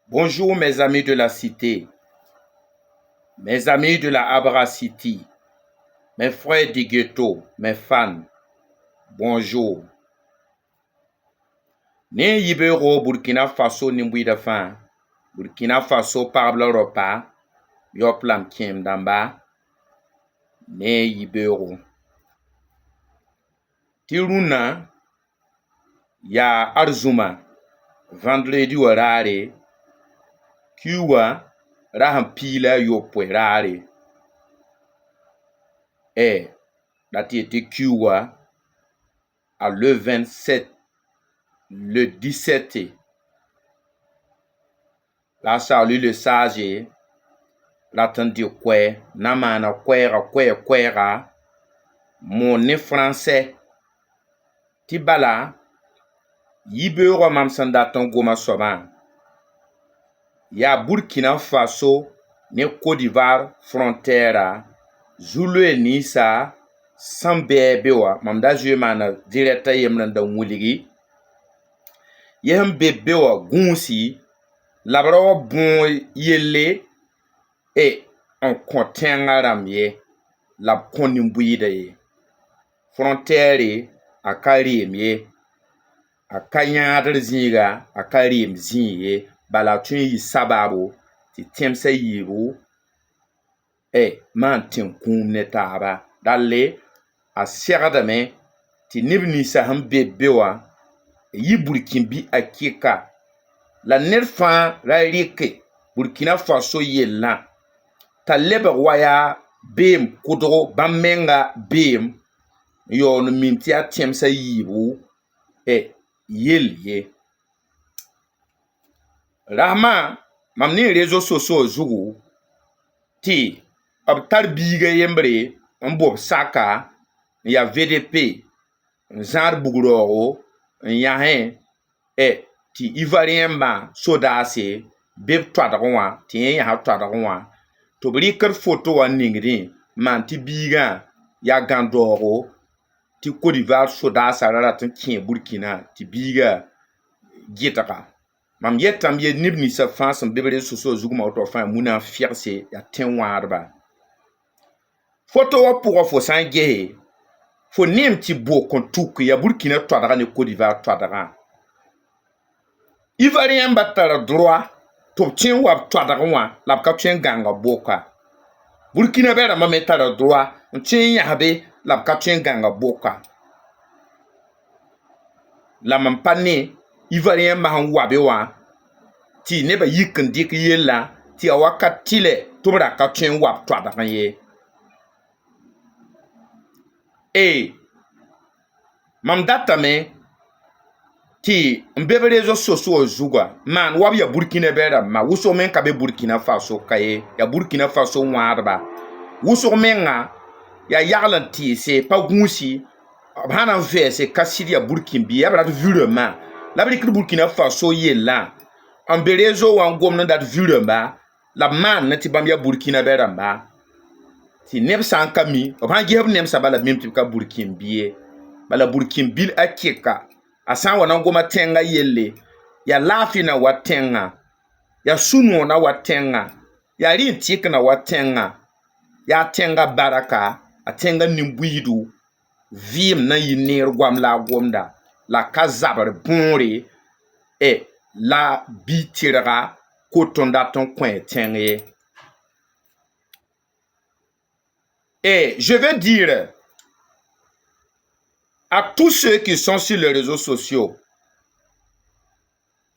Bonjour mes amis de la cité, mes amis de la Abra City, mes frères du ghetto, mes fans, bonjour. Ne yibero Burkina Faso nimbuida fan, Burkina Faso parle repas, yoplam kiem damba, ne yibero. Tiruna ya Arzuma, vendredi warare, kiwa raham pila yopwe rare. Dati était kiwa à le 27, le 17. La salut le sage, l'attendit quoi, namana kwera, mon nez français. Tibala, yibero mamsanda goma soban. Ya Burkina Faso, ne Côte d'Ivoire frontière, Zulu et Nisa, Sambebewa, mamda jemana directa yemranda wuligi. Yehem bebewa gunsi, labra bon yele, en content ramye, lab konimbuide ye. Frontière, a karim ye, a kanyadr zinga, a karim zinye, balatun yi sababo, ti temse yiru, man tin kum netaba, dalle, a seradame, ti nibnisa ham bebewa, yi burkimbi a kika, la nerfan la rike, Burkina Faso yella, ta lebe waya bem kudro bamenga bem, yon mintia temsa yibu, yel ye. Rahma, mamni réseaux sociaux zugu, ti, tar biga yembre, bob saka, ya VDP, zar bugro, yahen, ti ivarien ba sodase, beb twadagwa, ti ya twadagwa, to brikar photo wa ningri, man ti biga, ya gandoro, ti Côte d'Ivoire sodasa ratin kien Burkina, ti biga, gitaka. Mam yetam ye nibni sa fansam bebere soso zuguma auto fan muna fierse ya tenwarba. Photo wa pour fo sange fo nim ti bo kon tuk ya Burkina twadara ne Côte d'Ivoire twadara. Ivoirien batara droit to tien wa twadara wa la ka tien ganga boka. Burkina bera mametara droit tien yabe la ka tien ganga boka. La mampane Ivoirien mahan wabe wa ti neba yikin dik yella ti awakat tile tubra ka tuen wab twada ye. Mam datame ti mbebe rezo soso zuga man wab ya Burkina bera ma wuso men ka be Burkina Faso kaye ya Burkina Faso warba wuso menga ya yaglan ti se pa gunsi hanan vese kasiri ya Burkina ya brat virement la brik Burkina Faso yella en berezo wan gomna dat virement la man na ti bam ya Burkina beramba ti neb san kami ban geb nem sabala mem ti ka Burkina biye bala Burkina bil akeka asan wana goma tenga yelle ya lafi na watenga ya sunu na watenga ya rintik na watenga ya tenga baraka atenga nimbuidu vim na yinir gwam la gomda la kazabar bonre la bitirga kotonda ton coin tenge. Je veux dire à tous ceux qui sont sur les réseaux sociaux,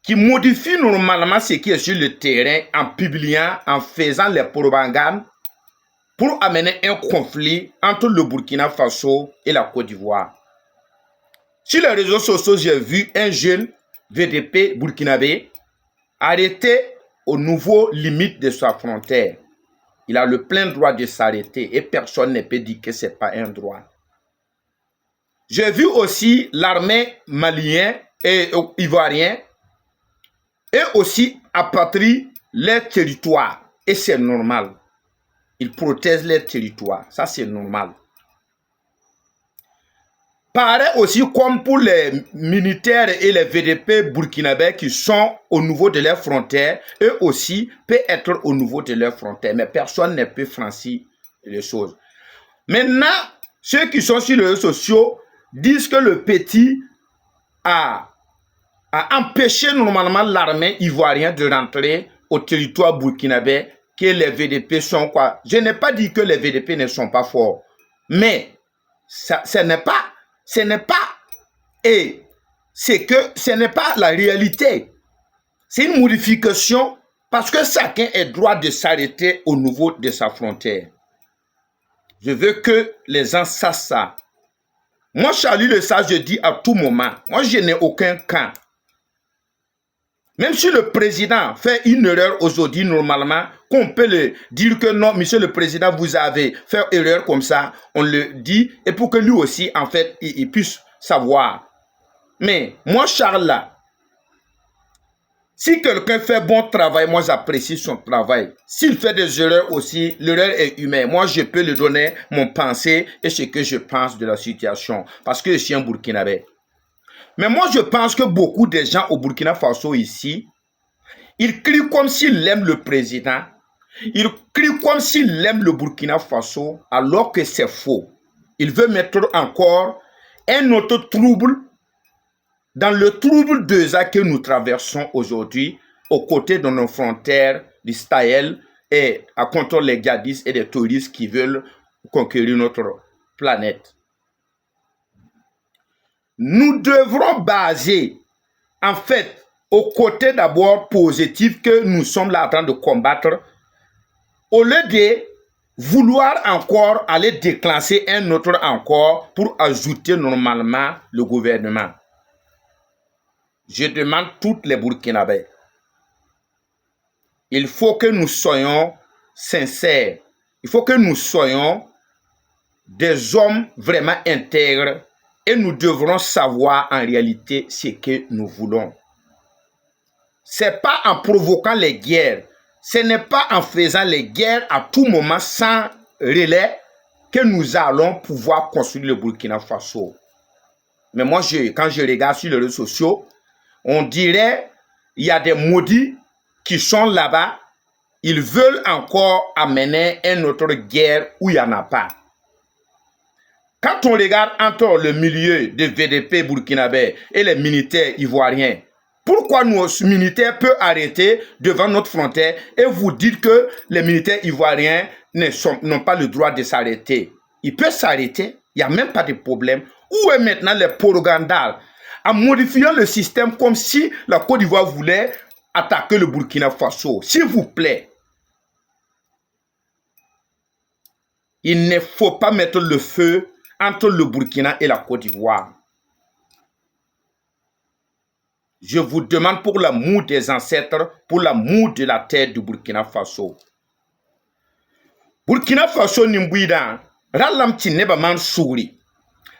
qui modifient normalement ce qui est sur le terrain en publiant, en faisant les propagandes pour amener un conflit entre le Burkina Faso et la Côte d'Ivoire. Sur les réseaux sociaux, j'ai vu un jeune VDP burkinabé arrêté aux nouveaux limites de sa frontière. Il a le plein droit de s'arrêter et personne ne peut dire que ce n'est pas un droit. J'ai vu aussi l'armée malienne et ivoirienne et aussi apatrie les territoires. Et c'est normal. Ils protègent les territoires. Ça, c'est normal. Pareil aussi comme pour les militaires et les VDP burkinabés qui sont au niveau de leurs frontières, eux aussi peuvent être au niveau de leurs frontières, mais personne ne peut franchir les choses. Maintenant, ceux qui sont sur les réseaux sociaux disent que le petit a empêché normalement l'armée ivoirienne de rentrer au territoire burkinabé, que les VDP sont quoi. Je n'ai pas dit que les VDP ne sont pas forts, mais ce n'est pas, et c'est que ce n'est pas la réalité. C'est une modification parce que chacun est droit de s'arrêter au niveau de sa frontière. Je veux que les gens sachent ça. Moi, Charlie le sage, je dis à tout moment, moi, je n'ai aucun camp. Même si le président fait une erreur aujourd'hui, normalement, qu'on peut le dire que non, monsieur le président, vous avez fait une erreur comme ça, on le dit, et pour que lui aussi, en fait, il puisse savoir. Mais moi, Charles, là, si quelqu'un fait bon travail, moi, j'apprécie son travail. S'il fait des erreurs aussi, l'erreur est humaine. Moi, je peux lui donner mon pensée et ce que je pense de la situation, parce que je suis un Burkinabé. Mais moi, je pense que beaucoup de gens au Burkina Faso ici, ils crient comme s'ils aiment le président. Ils crient comme s'ils aiment le Burkina Faso, alors que c'est faux. Ils veulent mettre encore un autre trouble dans le trouble 2 ans que nous traversons aujourd'hui, aux côtés de nos frontières du Sahel et à contre les djihadistes et les touristes qui veulent conquérir notre planète. Nous devrons baser, en fait, au côté d'abord positif que nous sommes là en train de combattre, au lieu de vouloir encore aller déclencher un autre encore pour ajouter normalement le gouvernement. Je demande toutes les Burkinabés. Il faut que nous soyons sincères. Il faut que nous soyons des hommes vraiment intègres. Et nous devrons savoir en réalité ce que nous voulons. Ce n'est pas en provoquant les guerres, ce n'est pas en faisant les guerres à tout moment sans relais que nous allons pouvoir construire le Burkina Faso. Mais moi, quand je regarde sur les réseaux sociaux, on dirait qu'il y a des maudits qui sont là-bas. Ils veulent encore amener une autre guerre où il n'y en a pas. Quand on regarde entre le milieu des VDP burkinabés et les militaires ivoiriens, pourquoi nos militaires peuvent arrêter devant notre frontière et vous dites que les militaires ivoiriens n'ont pas le droit de s'arrêter? Ils peuvent s'arrêter, il n'y a même pas de problème. Où est maintenant le propagandal en modifiant le système comme si la Côte d'Ivoire voulait attaquer le Burkina Faso? S'il vous plaît, il ne faut pas mettre le feu entre le Burkina et la Côte d'Ivoire. Je vous demande pour l'amour des ancêtres, pour l'amour de la terre du Burkina Faso. Burkina Faso nimbuida, ralam ti neba man souri.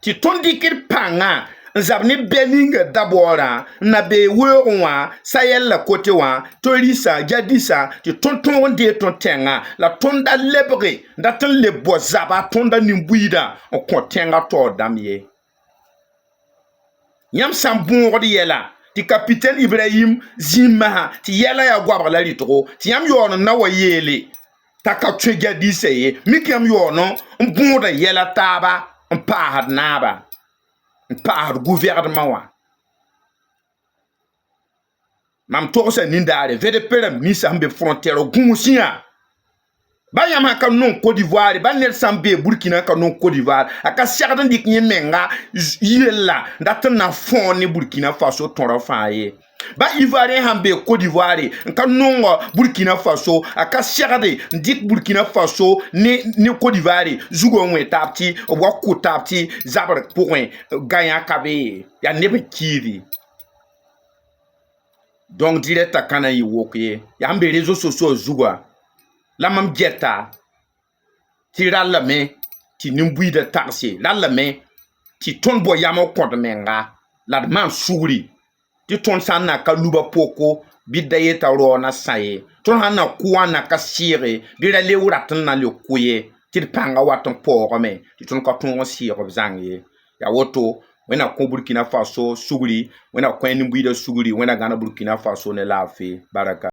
Ti tondikir panga, nzabni bening dabora, na be wewa, sayel la kote wa, tolisa, jadisa, ti tonton de ton tenga, la tonda lebre, datan le bozaba, tonda nimbuida, on kontenga to damye. Yam sambon di yela. Ti capitaine Ibrahim Zimma ti yela ya gwabra la litro ti yam yono na wayele ta ka twega di seye mi yam yono mbunda yela taba mpahad naba mpahad gouvernement wa mam to sa nindare vede perem ni sambe frontière gunsia ba yam ka non Côte d'Ivoire ba ner sambe Burkina ka non Côte d'Ivoire aka serdan dik ni menga yela dat na fon ni Burkina Faso ton faye ba Ivoirien hambe Côte d'Ivoire ka non Burkina Faso aka serdan dik Burkina Faso ni Côte d'Ivoire zugo nwe tapti wa ko tapti zabar point gagnant kabe ya nebe kiri. Donc direct à kana yi woké ya hambe réseaux sociaux zugo la mam geta ti rallame ti nimbui de taxi rallame ti ton boyamo kont menga la man souri ti ton sanna ka luba poko bidaye ta rona saye ton hanna kuana ka sire bi la lewra tan na le kuye ti panga waton poro me ti ton ka ton sire zangi ya woto wẽna kõ Burkina Faso sugri wẽna kõ nimbuɩɩda sugri wẽna gãna Burkina Faso ne laafɩ baraka